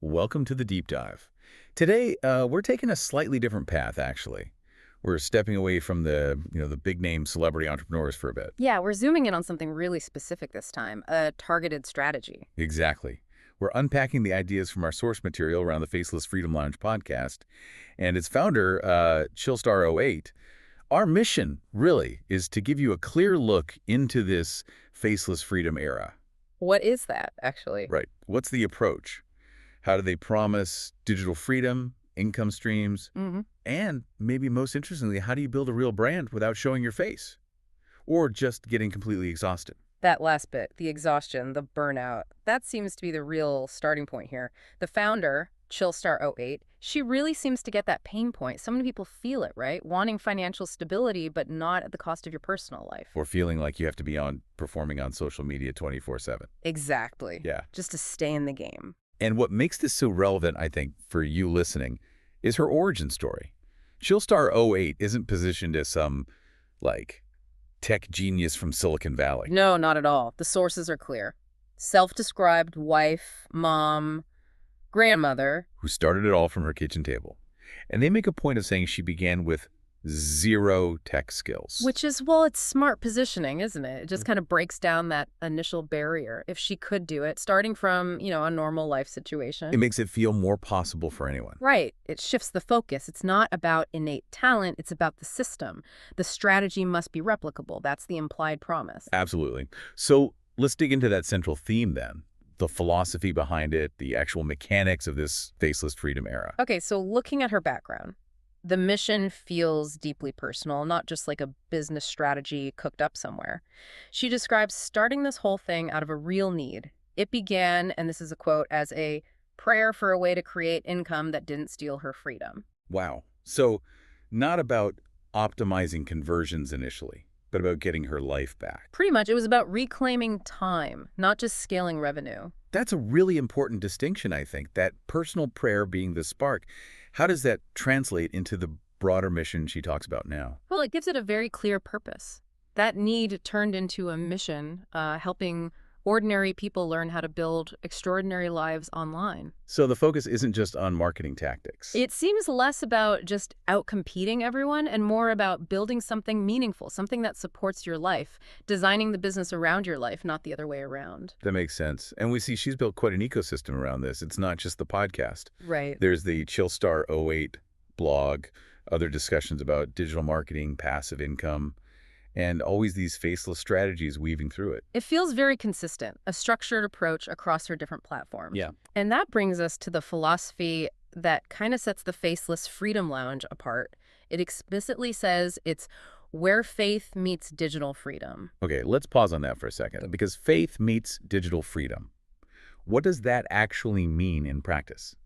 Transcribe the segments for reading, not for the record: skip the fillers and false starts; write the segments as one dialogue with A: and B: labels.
A: Welcome to the deep dive. Today, we're taking a slightly different path, actually. We're stepping away from the big name celebrity entrepreneurs for a bit.
B: Yeah, we're zooming in on something really specific this time, a targeted strategy.
A: Exactly. We're unpacking the ideas from our source material around the Faceless Freedom Lounge podcast and its founder, Chillstar '08. Our mission, really, is to give you a clear look into this faceless freedom era.
B: What is that, actually?
A: Right. What's the approach? How do they promise digital freedom, income streams,
B: hmm
A: and maybe most interestingly, how do you build a real brand without showing your face or just getting completely exhausted?
B: That last bit, the exhaustion, the burnout, that seems to be the real starting point here. The founder, Chillstar '08, she really seems to get that pain point. So many people feel it, right? Wanting financial stability, but not at the cost of your personal life.
A: Or feeling like you have to be performing on social media 24/7.
B: Exactly.
A: Yeah.
B: Just to stay in the game.
A: And what makes this so relevant, I think, for you listening, is her origin story. Chillstar '08 isn't positioned as some, like, tech genius from Silicon Valley.
B: No, not at all. The sources are clear. Self-described wife, mom, grandmother.
A: Who started it all from her kitchen table. And they make a point of saying she began with zero tech skills.
B: Which is, well, it's smart positioning, isn't it? It just kind of breaks down that initial barrier. If she could do it, starting from, a normal life
A: It
B: situation.
A: makes it feel more possible for anyone.
B: Right. It shifts the focus. It's not about innate talent. It's about the system. The strategy must be replicable. That's the implied promise.
A: Absolutely. So let's dig into that central theme then. The philosophy behind it, the actual mechanics of this faceless freedom era.
B: Okay, so looking at her background, the mission feels deeply personal, not just like a business strategy cooked up somewhere. She describes starting this whole thing out of a real need. It began, and this is a quote, as a prayer for a way to create income that didn't steal her freedom.
A: Wow. So not about optimizing conversions initially, but about getting her life back.
B: Pretty much, it was about reclaiming time, not just scaling revenue.
A: That's a really important distinction, I think, that personal prayer being the spark. How does that translate into the broader mission she talks about now?
B: Well, it gives it a very clear purpose. That need turned into a mission, helping ordinary people learn how to build extraordinary lives online.
A: So the focus isn't just on marketing tactics.
B: It seems less about just outcompeting everyone and more about building something meaningful, something that supports your life, designing the business around your life, not the other way around.
A: That makes sense. And we see she's built quite an ecosystem around this. It's not just the podcast.
B: Right.
A: There's the Chillstar '08 blog, other discussions about digital marketing, passive income, and always these faceless strategies weaving through it.
B: It feels very consistent, a structured approach across her different platforms.
A: Yeah.
B: And that brings us to the philosophy that kind of sets the Faceless Freedom Lounge apart. It explicitly says it's where faith meets digital freedom.
A: Okay, let's pause on that for a second, because faith meets digital freedom. What does that actually mean in practice?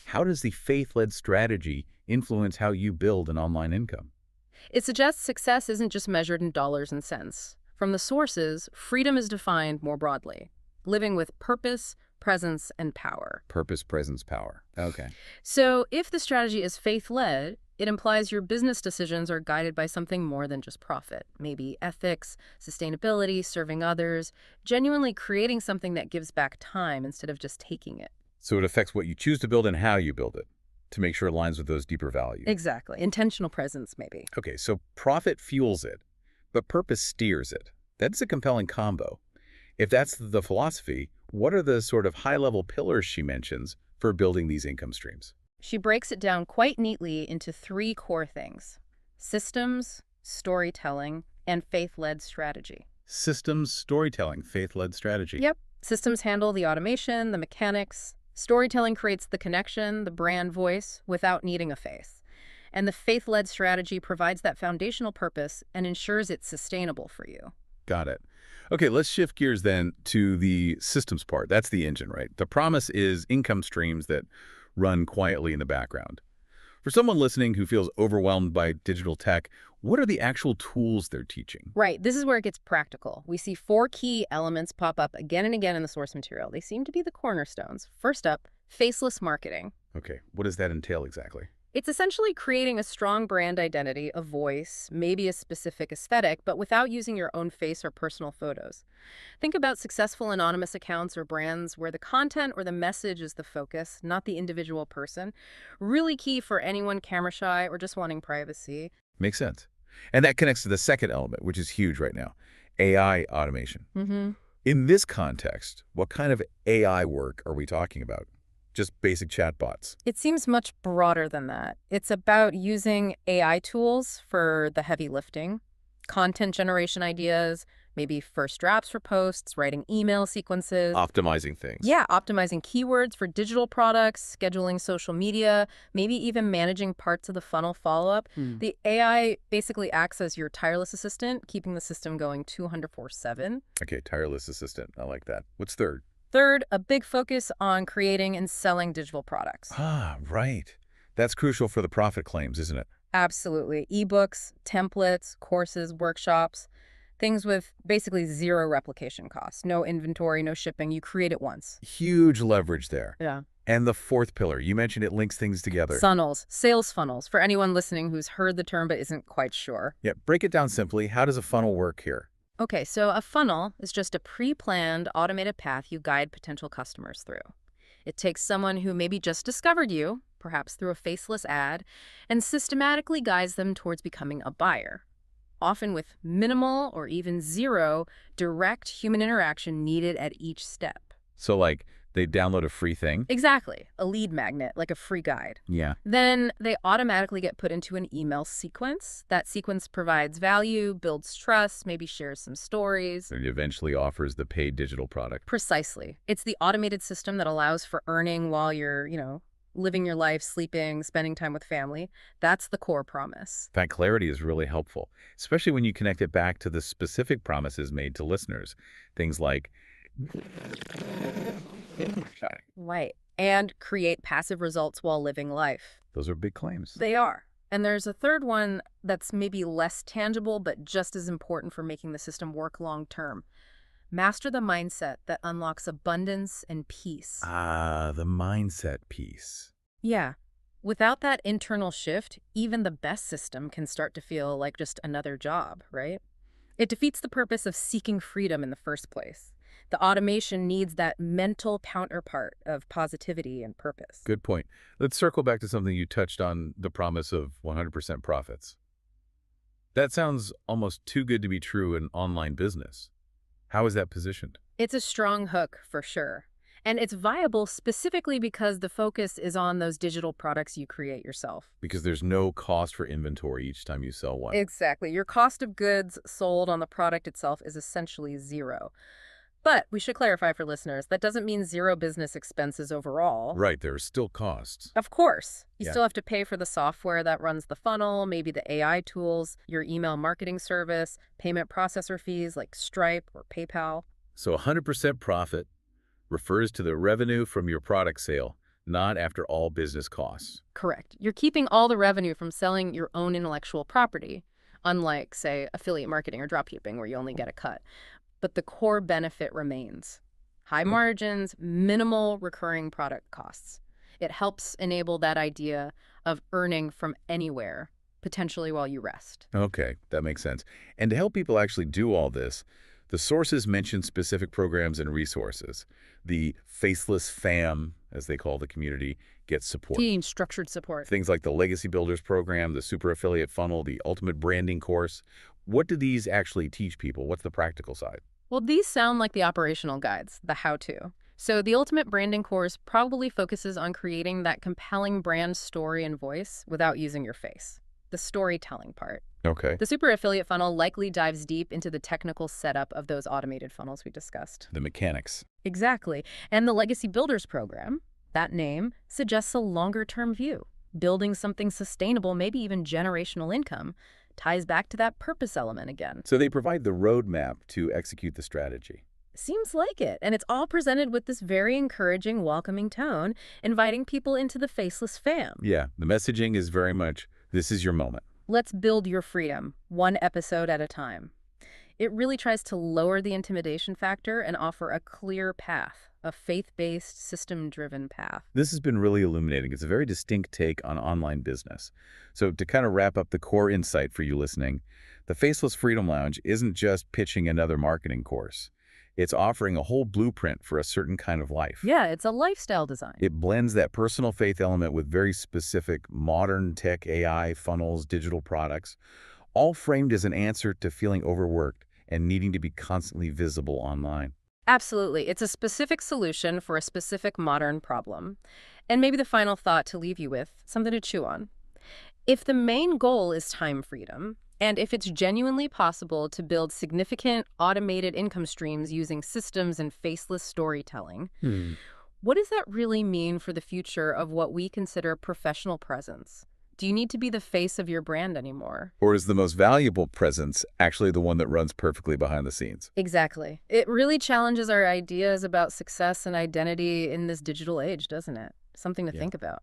A: How does the faith-led strategy influence how you build an online income?
B: It suggests success isn't just measured in dollars and cents. From the sources, freedom is defined more broadly, living with purpose, presence, and power.
A: Purpose, presence, power. Okay.
B: So if the strategy is faith-led, it implies your business decisions are guided by something more than just profit. Maybe ethics, sustainability, serving others, genuinely creating something that gives back time instead of just taking it.
A: So it affects what you choose to build and how you build it to make sure it aligns with those deeper values.
B: Exactly. Intentional presence, maybe.
A: Okay, so profit fuels it, but purpose steers it. That's a compelling combo. If that's the philosophy, what are the sort of high-level pillars she mentions for building these income streams?
B: She breaks it down quite neatly into three core things: systems, storytelling, and faith-led strategy.
A: Systems, storytelling, faith-led strategy.
B: Yep. Systems handle the automation, the mechanics. Storytelling creates the connection, the brand voice, without needing a face. And the faith-led strategy provides that foundational purpose and ensures it's sustainable for you.
A: Got it. Okay, let's shift gears then to the systems part. That's the engine, right? The promise is income streams that run quietly in the background. For someone listening who feels overwhelmed by digital tech, what are the actual tools they're teaching?
B: Right, this is where it gets practical. We see four key elements pop up again and again in the source material. They seem to be the cornerstones. First up, faceless marketing.
A: Okay, what does that entail exactly?
B: It's essentially creating a strong brand identity, a voice, maybe a specific aesthetic, but without using your own face or personal photos. Think about successful anonymous accounts or brands where the content or the message is the focus, not the individual person. Really key for anyone camera shy or just wanting privacy.
A: Makes sense. And that connects to the second element, which is huge right now, AI automation.
B: Mm-hmm.
A: In this context, what kind of AI work are we talking about? Just basic chatbots.
B: It seems much broader than that. It's about using AI tools for the heavy lifting, content generation ideas, maybe first drafts for posts, writing email sequences.
A: Optimizing things.
B: Yeah, optimizing keywords for digital products, scheduling social media, maybe even managing parts of the funnel follow-up. The AI basically acts as your tireless assistant, keeping the system going 204/7.
A: Okay, tireless assistant. I like that. What's third?
B: Third, a big focus on creating and selling digital products.
A: Ah, right. That's crucial for the profit claims, isn't it?
B: Absolutely. Ebooks, templates, courses, workshops, things with basically zero replication costs. No inventory, no shipping. You create it once.
A: Huge leverage there.
B: Yeah.
A: And the fourth pillar, you mentioned it links things together.
B: Funnels, sales funnels, for anyone listening who's heard the term but isn't quite sure.
A: Yeah, break it down simply. How does a funnel work here?
B: Okay, so a funnel is just a pre-planned automated path you guide potential customers through. It takes someone who maybe just discovered you, perhaps through a faceless ad, and systematically guides them towards becoming a buyer, often with minimal or even zero direct human interaction needed at each step.
A: So, like, they download a free thing?
B: Exactly, a lead magnet, like a free guide.
A: Yeah.
B: Then they automatically get put into an email sequence. That sequence provides value, builds trust, maybe shares some stories.
A: And eventually offers the paid digital product.
B: Precisely. It's the automated system that allows for earning while you're, living your life, sleeping, spending time with family. That's the core promise.
A: That clarity is really helpful, especially when you connect it back to the specific promises made to listeners. Things like,
B: Right. And create passive results while living life.
A: those are big claims.
B: They are. And there's a third one that's maybe less tangible, but just as important for making the system work long term. Master the mindset that unlocks abundance and peace.
A: Ah, the mindset piece.
B: Yeah. Without that internal shift, even the best system can start to feel like just another job, right? It defeats the purpose of seeking freedom in the first place. The automation needs that mental counterpart of positivity and purpose.
A: Good point. Let's circle back to something you touched on, the promise of 100% profits. That sounds almost too good to be true in online business. How is that positioned?
B: It's a strong hook for sure. And it's viable specifically because the focus is on those digital products you create yourself.
A: Because there's no cost for inventory each time you sell one.
B: Exactly. Your cost of goods sold on the product itself is essentially zero. But we should clarify for listeners, that doesn't mean zero business expenses overall.
A: Right, there are still costs.
B: Of course. You
A: Yeah.
B: still have to pay for the software that runs the funnel, maybe the AI tools, your email marketing service, payment processor fees like Stripe or PayPal.
A: So 100% profit refers to the revenue from your product sale, not after all business costs.
B: Correct. You're keeping all the revenue from selling your own intellectual property, unlike, say, affiliate marketing or dropshipping where you only get a cut. But the core benefit remains. High margins, minimal recurring product costs. It helps enable that idea of earning from anywhere, potentially while you rest.
A: Okay, that makes sense. And to help people actually do all this, the sources mention specific programs and resources. The Faceless Fam, as they call the community, gets support.
B: Team structured support.
A: Things like the Legacy Builders program, the Super Affiliate Funnel, the Ultimate Branding course. What do these actually teach people? What's the practical side?
B: Well, these sound like the operational guides, the how-to. So the Ultimate Branding course probably focuses on creating that compelling brand story and voice without using your face, the storytelling part.
A: Okay.
B: The Super Affiliate Funnel likely dives deep into the technical setup of those automated funnels we discussed.
A: The mechanics.
B: Exactly. And the Legacy Builders program, that name, suggests a longer-term view, building something sustainable, maybe even generational income, ties back to that purpose element again.
A: So they provide the roadmap to execute the strategy.
B: Seems like it. And it's all presented with this very encouraging, welcoming tone, inviting people into the Faceless Fam.
A: Yeah, the messaging is very much, this is your moment.
B: Let's build your freedom, one episode at a time. It really tries to lower the intimidation factor and offer a clear path, a faith-based, system-driven path.
A: This has been really illuminating. It's a very distinct take on online business. So to kind of wrap up the core insight for you listening, the Faceless Freedom Lounge isn't just pitching another marketing course. It's offering a whole blueprint for a certain kind of life.
B: Yeah, it's a lifestyle design.
A: It blends that personal faith element with very specific modern tech, AI, funnels, digital products, all framed as an answer to feeling overworked and needing to be constantly visible online.
B: Absolutely. It's a specific solution for a specific modern problem. And maybe the final thought to leave you with, something to chew on. If the main goal is time freedom, and if it's genuinely possible to build significant automated income streams using systems and faceless storytelling, what does that really mean for the future of what we consider professional presence? Do you need to be the face of your brand anymore?
A: Or is the most valuable presence actually the one that runs perfectly behind the scenes?
B: Exactly. It really challenges our ideas about success and identity in this digital age, doesn't it? Something to
A: Yeah.
B: think about.